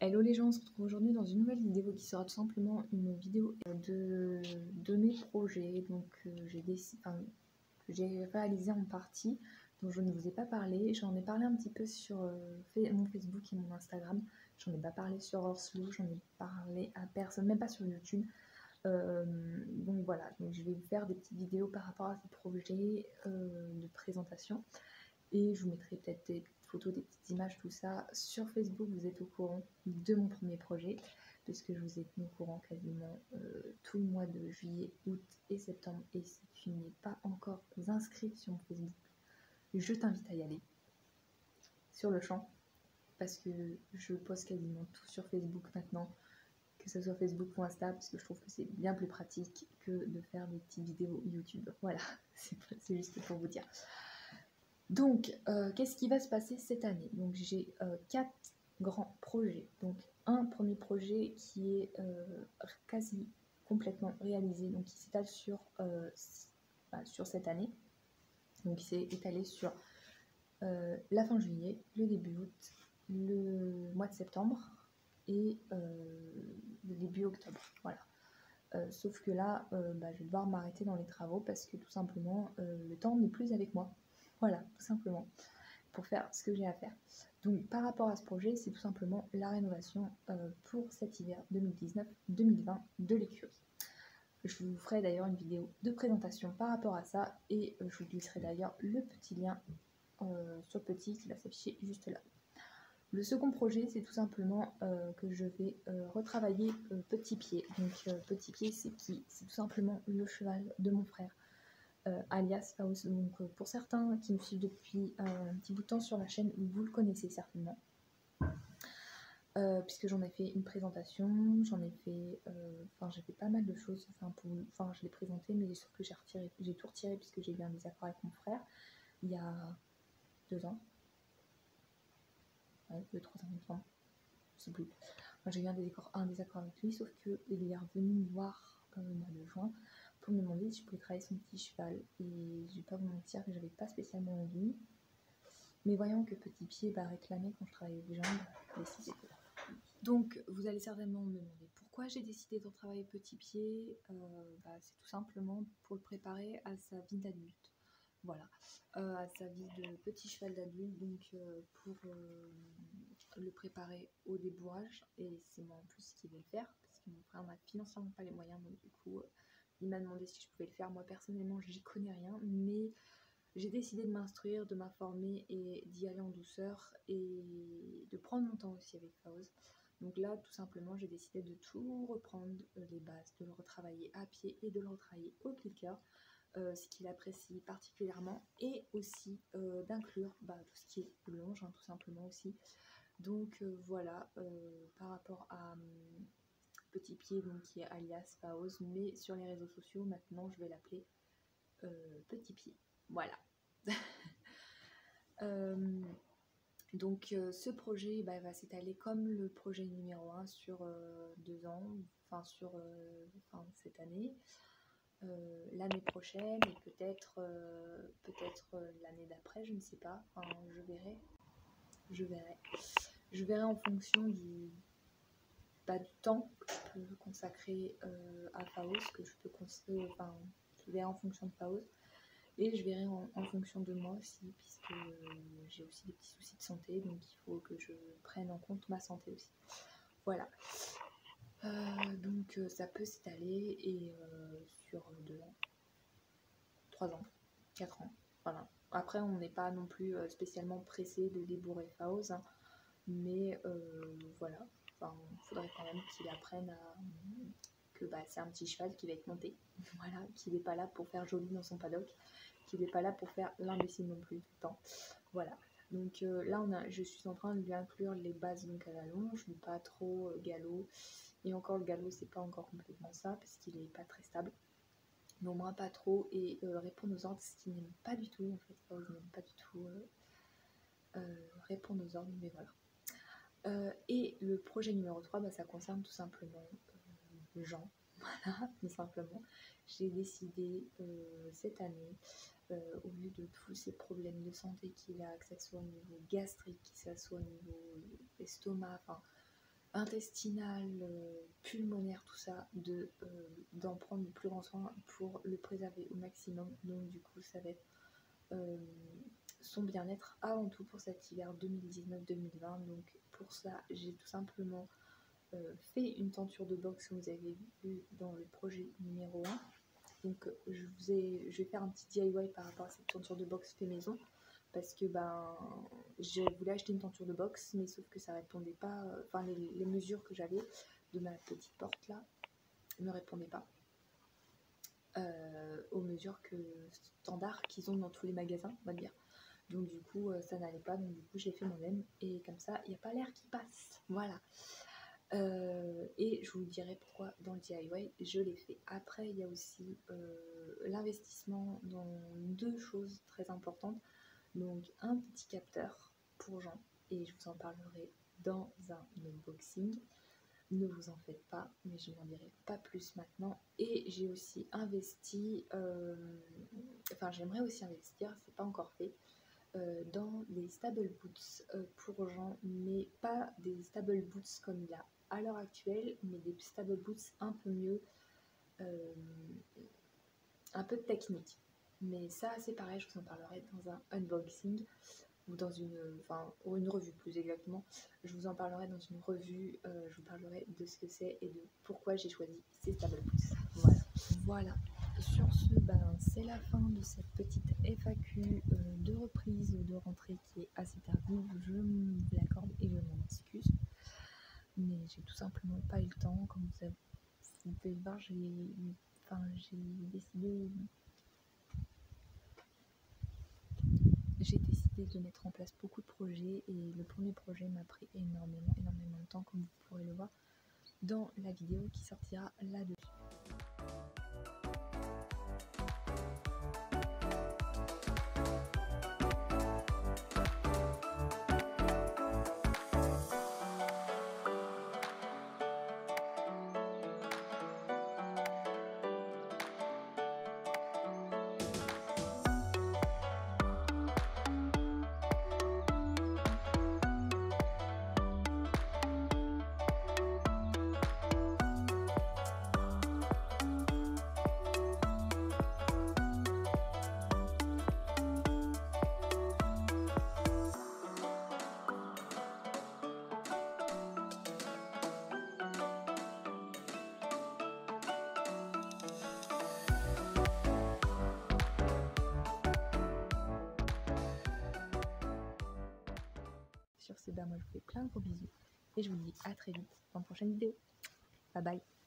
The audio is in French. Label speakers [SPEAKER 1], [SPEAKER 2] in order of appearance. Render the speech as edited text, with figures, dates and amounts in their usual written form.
[SPEAKER 1] Hello les gens, on se retrouve aujourd'hui dans une nouvelle vidéo qui sera tout simplement une vidéo de mes projets que j'ai réalisé en partie, dont je ne vous ai pas parlé. J'en ai parlé un petit peu sur mon Facebook et mon Instagram. J'en ai pas parlé sur Orslo, j'en ai parlé à personne, même pas sur YouTube. Donc voilà, donc je vais vous faire des petites vidéos par rapport à ces projets de présentation. Et je vous mettrai peut-être des petites photos, des petites images, tout ça. Sur Facebook, vous êtes au courant de mon premier projet, puisque je vous ai tenu au courant quasiment tout le mois de juillet, août et septembre. Et si tu n'es pas encore inscrit sur mon Facebook, je t'invite à y aller sur le champ, parce que je poste quasiment tout sur Facebook maintenant, que ce soit Facebook ou Insta, parce que je trouve que c'est bien plus pratique que de faire des petites vidéos YouTube. Voilà, c'est juste pour vous dire. Donc, qu'est-ce qui va se passer cette année? Donc, j'ai 4 grands projets. Donc, un premier projet qui est quasi complètement réalisé, donc qui s'étale sur cette année. Donc, il s'est étalé sur la fin juillet, le début août, le mois de septembre et le début octobre. Voilà. Sauf que là, je vais devoir m'arrêter dans les travaux parce que tout simplement, le temps n'est plus avec moi. Voilà, tout simplement, pour faire ce que j'ai à faire. Donc par rapport à ce projet, c'est tout simplement la rénovation pour cet hiver 2019-2020 de l'écurie. Je vous ferai d'ailleurs une vidéo de présentation par rapport à ça et je vous glisserai d'ailleurs le petit lien sur le petit qui va s'afficher juste là. Le second projet, c'est tout simplement que je vais retravailler Petit Pied. Donc Petit Pied, c'est qui? C'est tout simplement le cheval de mon frère, alias Faust. Donc pour certains qui me suivent depuis un petit bout de temps sur la chaîne, vous le connaissez certainement. Puisque j'en ai fait une présentation, j'ai fait pas mal de choses. Je l'ai présenté, mais sauf que j'ai tout retiré puisque j'ai eu un désaccord avec mon frère il y a 2 ans. Ouais, 2-3 ans, enfin, je sais plus. J'ai eu un désaccord avec lui, sauf qu'il est revenu me voir au mois de juin pour me demander si je pouvais travailler son petit cheval. Et je vais pas vous mentir que j'avais pas spécialement envie. Mais voyant que Petit Pied réclamait quand je travaillais les jambes, j'ai décidé de. Donc vous allez certainement me demander pourquoi j'ai décidé de retravailler Petit Pied. C'est tout simplement pour le préparer à sa vie d'adulte. Voilà, à sa vie de petit cheval d'adulte, donc pour le préparer au débourrage, et c'est moi en plus qui vais le faire, parce que mon frère n'a financièrement pas les moyens, donc du coup il m'a demandé si je pouvais le faire. Moi personnellement j'y connais rien, mais j'ai décidé de m'instruire, de m'informer et d'y aller en douceur, et de prendre mon temps aussi avec Faust. Donc là, tout simplement, j'ai décidé de tout reprendre, les bases, de le retravailler à pied et de le retravailler au clicker, ce qu'il apprécie particulièrement, et aussi d'inclure tout ce qui est longe, tout simplement aussi. Donc voilà, par rapport à Petit Pied, donc, qui est alias Faust, mais sur les réseaux sociaux, maintenant, je vais l'appeler Petit Pied. Voilà. Donc ce projet va s'étaler comme le projet numéro 1 sur 2 ans, cette année, l'année prochaine et peut-être l'année d'après, je ne sais pas, je verrai en fonction du temps que je peux consacrer à Faust, que je peux je verrai en fonction de Faust. Et je verrai en fonction de moi aussi, puisque j'ai aussi des petits soucis de santé, donc il faut que je prenne en compte ma santé aussi. Voilà. Donc ça peut s'étaler et sur 2 ans, 3 ans, 4 ans. Voilà. Après, on n'est pas non plus spécialement pressé de débourrer Faust, mais voilà. Il faudrait quand même qu'il apprenne que c'est un petit cheval qui va être monté. Voilà, qu'il n'est pas là pour faire joli dans son paddock, qu'il n'est pas là pour faire l'imbécile non plus tout le temps. Voilà. Donc là, je suis en train de lui inclure les bases donc à la longe, mais pas trop galop. Et encore, le galop, c'est pas encore complètement ça, parce qu'il est pas très stable. Mais au moins pas trop, et répondre aux ordres, ce qu'il n'aime pas du tout, en fait. Je n'aime pas du tout répondre aux ordres, mais voilà. Et le projet numéro 3, ça concerne tout simplement Jean. Voilà, tout simplement. J'ai décidé cette année, au vu de tous ces problèmes de santé qu'il a, que ce soit au niveau gastrique, que ce soit au niveau estomac, intestinal, pulmonaire, tout ça, d'en prendre le plus grand soin pour le préserver au maximum. Donc du coup ça va être son bien-être avant tout pour cet hiver 2019-2020. Donc pour ça j'ai tout simplement fait une tenture de boxe que vous avez vu dans le projet numéro 1. Donc je vais faire un petit DIY par rapport à cette tenture de boxe fait maison, parce que je voulais acheter une tenture de boxe, mais sauf que ça répondait pas, enfin les mesures que j'avais de ma petite porte là ne répondaient pas aux mesures standards qu'ils ont dans tous les magasins, on va dire. Donc du coup ça n'allait pas, donc du coup j'ai fait moi-même, et comme ça il n'y a pas l'air qui passe, voilà. Et je vous dirai pourquoi dans le DIY je l'ai fait. Après il y a aussi l'investissement dans 2 choses très importantes. Donc un petit capteur pour Jean, et je vous en parlerai dans un unboxing. Ne vous en faites pas, mais je n'en dirai pas plus maintenant. Et j'ai aussi investi, enfin j'aimerais aussi investir, c'est pas encore fait, dans des stable boots pour Jean, mais pas des stable boots comme il a à l'heure actuelle, mais des stable boots un peu mieux, un peu technique. Mais ça c'est pareil, je vous en parlerai dans un unboxing ou dans ou une revue plus exactement. Je vous en parlerai dans une revue, je vous parlerai de ce que c'est et de pourquoi j'ai choisi ces stable boots. Voilà. Sur ce, c'est la fin de cette petite FAQ de reprise de rentrée qui est assez tardive. Je vous l'accorde et je m'en excuse. Mais j'ai tout simplement pas eu le temps. Comme vous pouvez le voir, j'ai décidé de mettre en place beaucoup de projets, et le premier projet m'a pris énormément de temps, comme vous pourrez le voir dans la vidéo qui sortira là-dessus. Sur ce, moi je vous fais plein de gros bisous et je vous dis à très vite dans une prochaine vidéo. Bye bye.